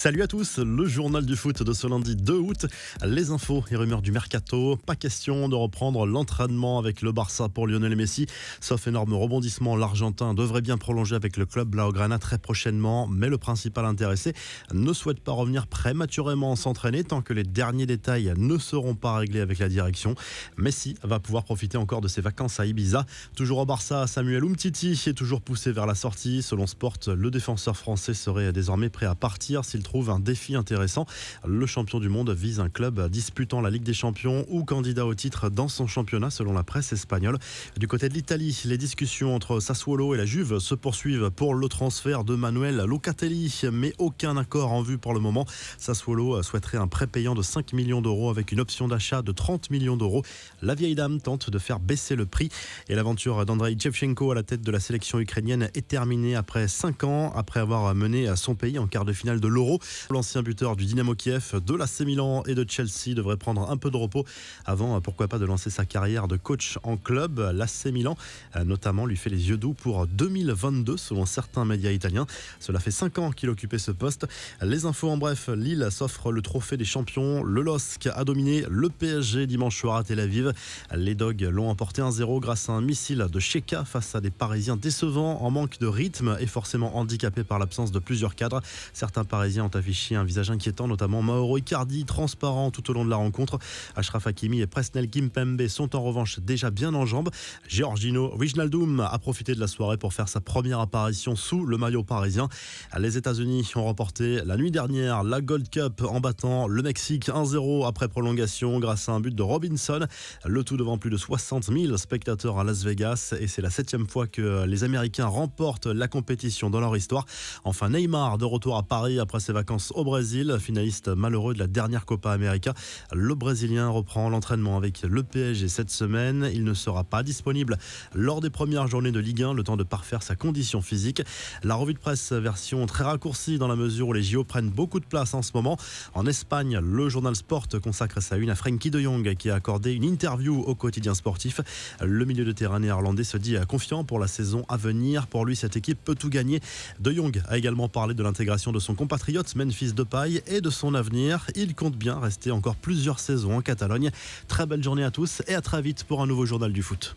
Salut à tous, le journal du foot de ce lundi 2 août. Les infos et rumeurs du mercato. Pas question de reprendre l'entraînement avec le Barça pour Lionel Messi. Sauf énorme rebondissement, l'Argentin devrait bien prolonger avec le club Blaugrana très prochainement. Mais le principal intéressé ne souhaite pas revenir prématurément s'entraîner tant que les derniers détails ne seront pas réglés avec la direction. Messi va pouvoir profiter encore de ses vacances à Ibiza. Toujours au Barça, Samuel Umtiti est toujours poussé vers la sortie. Selon Sport, le défenseur français serait désormais prêt à partir s'il trouve un défi intéressant. Le champion du monde vise un club disputant la Ligue des Champions ou candidat au titre dans son championnat selon la presse espagnole. Du côté de l'Italie, les discussions entre Sassuolo et la Juve se poursuivent pour le transfert de Manuel Locatelli, mais aucun accord en vue pour le moment. Sassuolo souhaiterait un prêt payant de 5 millions d'euros avec une option d'achat de 30 millions d'euros. La vieille dame tente de faire baisser le prix et l'aventure d'Andrei Shevchenko à la tête de la sélection ukrainienne est terminée après 5 ans, après avoir mené son pays en quart de finale de l'Euro. L'ancien buteur du Dynamo Kiev, de l'AC Milan et de Chelsea devrait prendre un peu de repos avant, pourquoi pas, de lancer sa carrière de coach en club. L'AC Milan, notamment, lui fait les yeux doux pour 2022, selon certains médias italiens. Cela fait 5 ans qu'il occupait ce poste. Les infos en bref, Lille s'offre le trophée des champions. Le LOSC a dominé le PSG dimanche soir à Tel Aviv. Les Dogs l'ont emporté 1-0 grâce à un missile de Cheka face à des Parisiens décevants, en manque de rythme et forcément handicapés par l'absence de plusieurs cadres. Certains Parisiens ont affiché un visage inquiétant, notamment Mauro Icardi, transparent tout au long de la rencontre. Achraf Hakimi et Presnel Kimpembe sont en revanche déjà bien en jambes. Georgino Wijnaldum a profité de la soirée pour faire sa première apparition sous le maillot parisien. Les États-Unis ont remporté la nuit dernière la Gold Cup en battant le Mexique 1-0 après prolongation grâce à un but de Robinson. Le tout devant plus de 60 000 spectateurs à Las Vegas, et c'est la 7e fois que les Américains remportent la compétition dans leur histoire. Enfin, Neymar de retour à Paris après ses vacances au Brésil, finaliste malheureux de la dernière Copa América. Le Brésilien reprend l'entraînement avec le PSG cette semaine. Il ne sera pas disponible lors des premières journées de Ligue 1, le temps de parfaire sa condition physique. La revue de presse version très raccourcie dans la mesure où les JO prennent beaucoup de place en ce moment. En Espagne, le journal Sport consacre sa une à Frenkie de Jong qui a accordé une interview au quotidien sportif. Le milieu de terrain néerlandais se dit confiant pour la saison à venir. Pour lui, cette équipe peut tout gagner. De Jong a également parlé de l'intégration de son compatriote Memphis Depay et de son avenir. Il compte bien rester encore plusieurs saisons en Catalogne. Très belle journée à tous et à très vite pour un nouveau journal du foot.